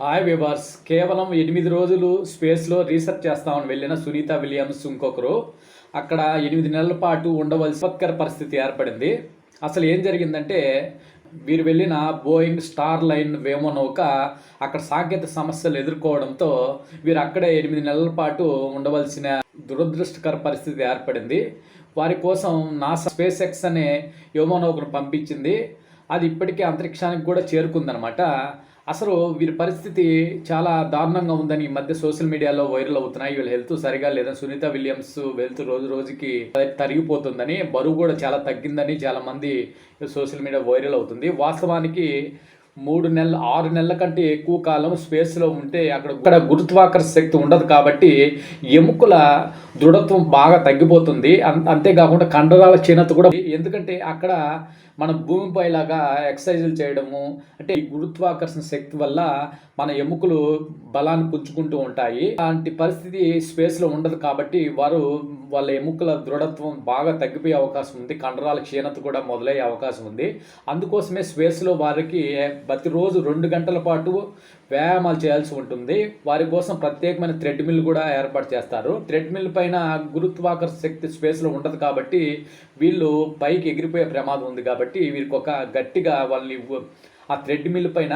Hi viewers. కేవలం 8 రోజులు స్పేస్లో రీసెర్చ్ చేస్తామని వెళ్ళిన సునీత విలియమ్స్ ఇంకొకరు అక్కడ 8 నెలల పాటు ఉండవలసి విపత్కర పరిస్థితి ఏర్పడింది. అసలు ఏం జరిగిందంటే, వీరు వెళ్ళిన బోయింగ్ స్టార్ లైన్ వేమనౌక అక్కడ సాంకేతిక సమస్యలు ఎదుర్కోవడంతో వీరు అక్కడే 8 నెలల పాటు ఉండవలసిన దురదృష్టకర పరిస్థితి ఏర్పడింది. వారి కోసం నాసా స్పేస్ ఎక్స్ అనే వ్యోమనౌకను పంపించింది. అది ఇప్పటికే అంతరిక్షానికి కూడా చేరుకుందనమాట. అసలు వీరి పరిస్థితి చాలా దారుణంగా ఉందని ఈ మధ్య సోషల్ మీడియాలో వైరల్ అవుతున్నాయి. వీళ్ళ హెల్త్ సరిగా లేదని, సునీత విలియమ్స్ హెల్త్ రోజు రోజుకి తరిగిపోతుందని, బరువు కూడా చాలా తగ్గిందని చాలా మంది సోషల్ మీడియా వైరల్ అవుతుంది. వాస్తవానికి 6 నెలల కంటే ఎక్కువ కాలం స్పేస్లో ఉంటే అక్కడ గురుత్వాకర్షణ శక్తి ఉండదు కాబట్టి ఎముకల దృఢత్వం బాగా తగ్గిపోతుంది. అంతేకాకుండా కండరాల క్షీణత కూడా, ఎందుకంటే అక్కడ మన భూమిపై లాగా ఎక్సర్సైజులు చేయడము అంటే ఈ గురుత్వాకర్షణ శక్తి వల్ల మన ఎముకలు బలాన్ని పుంజుకుంటూ ఉంటాయి. అలాంటి పరిస్థితి స్పేస్లో ఉండదు కాబట్టి వాళ్ళ ఎముకల దృఢత్వం బాగా తగ్గిపోయే అవకాశం ఉంది. కండరాల క్షీణత కూడా మొదలయ్యే అవకాశం ఉంది. అందుకోసమే స్పేస్లో వారికి ప్రతిరోజు 2 గంటల పాటు వ్యాయామాలు చేయాల్సి ఉంటుంది. వారి కోసం ప్రత్యేకమైన థ్రెడ్మిల్ కూడా ఏర్పాటు చేస్తారు. థ్రెడ్మిల్ పైన గురుత్వాకర్షణ శక్తి స్పేస్లో ఉండదు కాబట్టి వీళ్ళు పైకి ఎగిరిపోయే ప్రమాదం ఉంది. కాబట్టి వీరికి ఒక గట్టిగా వాళ్ళని ఆ థ్రెడ్మిల్ పైన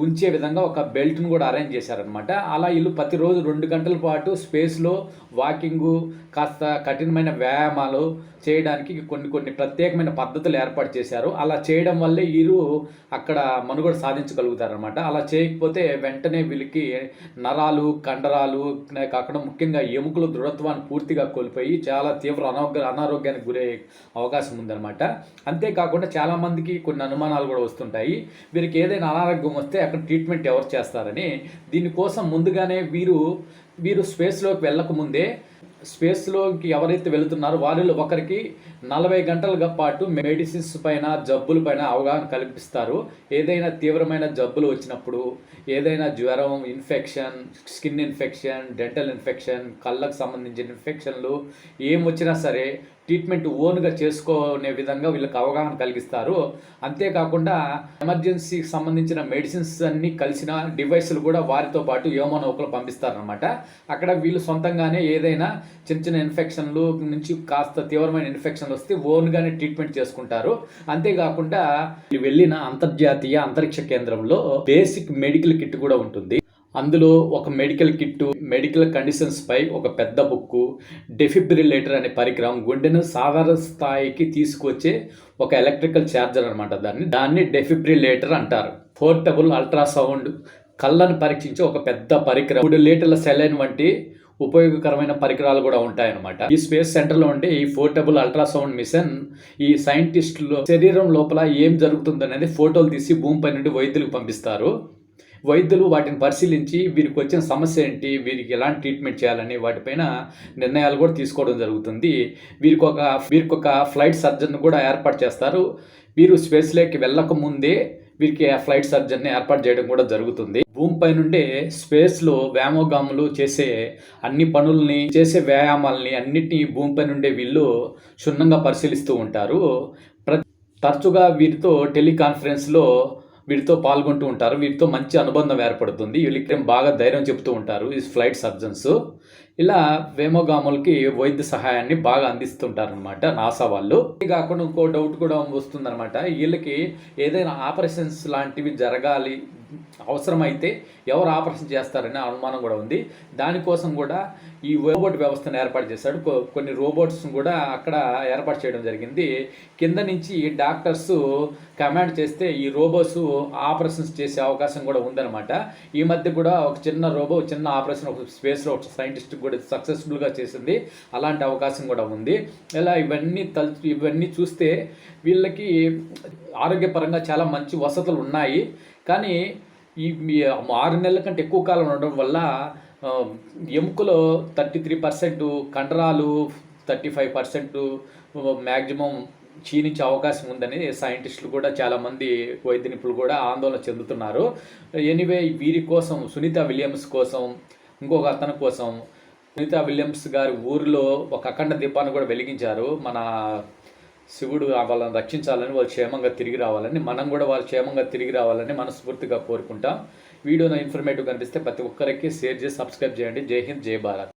ఉంచే విధంగా ఒక బెల్ట్ను కూడా అరేంజ్ చేశారనమాట. అలా వీళ్ళు ప్రతిరోజు 2 గంటల పాటు స్పేస్లో వాకింగు, కాస్త కఠినమైన వ్యాయామాలు చేయడానికి కొన్ని ప్రత్యేకమైన పద్ధతులు ఏర్పాటు చేశారు. అలా చేయడం వల్లే వీరు అక్కడ మనుగడ సాధించగలుగుతారనమాట. అలా చేయకపోతే వెంటనే వీళ్ళకి నరాలు, కండరాలు కాకుండా ముఖ్యంగా ఎముకలు దృఢత్వాన్ని పూర్తిగా కోల్పోయి చాలా తీవ్ర అనారోగ్యానికి గురయ్యే అవకాశం ఉందన్నమాట. అంతేకాకుండా చాలామందికి కొన్ని అనుమానాలు కూడా వస్తుంటాయి. వీరికి ఏదైనా అనారోగ్యం వస్తే అక్కడ ట్రీట్మెంట్ ఎవరు చేస్తారని. దీనికోసం ముందుగానే వీరు స్పేస్లోకి వెళ్ళకముందే స్పేస్లోకి ఎవరైతే వెళుతున్నారో వారిలో ఒకరికి 40 గంటల పాటు మెడిసిన్స్ పైన, జబ్బుల పైన అవగాహన కల్పిస్తారు. ఏదైనా తీవ్రమైన జబ్బులు వచ్చినప్పుడు, ఏదైనా జ్వరం, infection, skin infection, dental infection, కళ్ళకు సంబంధించిన ఇన్ఫెక్షన్లు ఏమొచ్చినా సరే ట్రీట్మెంట్ ఓన్గా చేసుకునే విధంగా వీళ్ళకి అవగాహన కలిగిస్తారు. అంతేకాకుండా ఎమర్జెన్సీకి సంబంధించిన మెడిసిన్స్ అన్నీ కలిసిన డివైసులు కూడా వారితో పాటు వ్యోమనౌకలు పంపిస్తారనమాట. అక్కడ వీళ్ళు సొంతంగానే ఏదైనా చిన్న ఇన్ఫెక్షన్లు నుంచి కాస్త తీవ్రమైన ఇన్ఫెక్షన్లు వస్తే ఓన్గానే ట్రీట్మెంట్ చేసుకుంటారు. అంతేకాకుండా వెళ్ళిన అంతర్జాతీయ అంతరిక్ష కేంద్రంలో బేసిక్ మెడికల్ కిట్ కూడా ఉంటుంది. అందులో ఒక మెడికల్ కిట్టు, మెడికల్ కండిషన్స్ పై ఒక పెద్ద బుక్కు, డెఫిబ్రిలేటర్ అనే పరికరం, గుండెను సాధారణ స్థాయికి తీసుకొచ్చే ఒక ఎలక్ట్రికల్ ఛార్జర్ అనమాట. దాన్ని డెఫిబ్రిలేటర్ అంటారు. పోర్టబుల్ అల్ట్రాసౌండ్, కళ్ళను పరీక్షించే ఒక పెద్ద పరికరం, 3 లీటర్ల సెలైన్ వంటి ఉపయోగకరమైన పరికరాలు కూడా ఉంటాయన్నమాట. ఈ స్పేస్ సెంటర్లో ఉండే ఈ పోర్టబుల్ అల్ట్రాసౌండ్ మిషన్ ఈ సైంటిస్టులు శరీరం లోపల ఏం జరుగుతుందనేది ఫోటోలు తీసి భూమిపై నుండి వైద్యులకు పంపిస్తారు. వైద్యులు వాటిని పరిశీలించి వీరికి వచ్చిన సమస్య ఏంటి, వీరికి ఎలాంటి ట్రీట్మెంట్ చేయాలని వాటిపైన నిర్ణయాలు కూడా తీసుకోవడం జరుగుతుంది. వీరికి ఒక ఫ్లైట్ సర్జన్ కూడా ఏర్పాటు చేస్తారు. వీరు స్పేస్లోకి వెళ్ళక ముందే వీరికి ఆ ఫ్లైట్ సర్జన్ని ఏర్పాటు చేయడం కూడా జరుగుతుంది. భూమిపై నుండే స్పేస్లో వ్యాయామగాములు చేసే అన్ని పనుల్ని, చేసే వ్యాయామాలని అన్నిటినీ భూమిపై నుండే వీళ్ళు క్షుణ్ణంగా పరిశీలిస్తూ ఉంటారు. తరచుగా వీరితో టెలికాన్ఫరెన్స్లో వీటితో పాల్గొంటూ ఉంటారు. వీటితో మంచి అనుబంధం ఏర్పడుతుంది. వీళ్ళకి బాగా ధైర్యం చెప్తూ ఉంటారు ఈ ఫ్లైట్ సర్జన్స్. ఇలా వ్యోమగాములకి వైద్య సహాయాన్ని బాగా అందిస్తుంటారనమాట నాసా వాళ్ళు. ఇది కాకుండా ఇంకో డౌట్ కూడా వస్తుందన్నమాట. వీళ్ళకి ఏదైనా ఆపరేషన్స్ లాంటివి జరగాలి, అవసరమైతే ఎవరు ఆపరేషన్ చేస్తారనే అనుమానం కూడా ఉంది. దానికోసం కూడా ఈ రోబోట్ వ్యవస్థను ఏర్పాటు చేశాడు. కొన్ని రోబోట్స్ కూడా అక్కడ ఏర్పాటు చేయడం జరిగింది. కింద నుంచి డాక్టర్స్ కమాండ్ చేస్తే ఈ రోబోట్స్ ఆపరేషన్స్ చేసే అవకాశం కూడా ఉందన్నమాట. ఈ మధ్య కూడా ఒక చిన్న ఆపరేషన్ ఒక స్పేస్లో ఒక సైంటిస్ట్ కూడా సక్సెస్ఫుల్గా చేసింది. అలాంటి అవకాశం కూడా ఉంది. ఇలా ఇవన్నీ చూస్తే వీళ్ళకి ఆరోగ్యపరంగా చాలా మంచి వసతులు ఉన్నాయి. కానీ ఈ 6 నెలల కంటే ఎక్కువ కాలం ఉండడం వల్ల ఎముకలో 33%, కండరాలు 35% మ్యాక్సిమం క్షీణించే అవకాశం ఉందని సైంటిస్టులు కూడా, చాలామంది వైద్య నిపుణులు కూడా ఆందోళన చెందుతున్నారు. ఎనీవే, వీరి కోసం, సునీత విలియమ్స్ కోసం, ఇంకొక అతని కోసం, సునీత విలియమ్స్ గారి ఊరిలో ఒక అఖండ దీపాన్ని కూడా వెలిగించారు. మన శివుడు వాళ్ళని రక్షించాలని, వాళ్ళు క్షేమంగా తిరిగి రావాలని, మనం కూడా వాళ్ళు క్షేమంగా తిరిగి రావాలని మనస్ఫూర్తిగా కోరుకుంటాం. వీడియో ఇన్ఫర్మేటివ్ కనిపిస్తే ప్రతి ఒక్కరికి షేర్ చేసి సబ్స్క్రైబ్ చేయండి. జై హింద్, జై భారత్.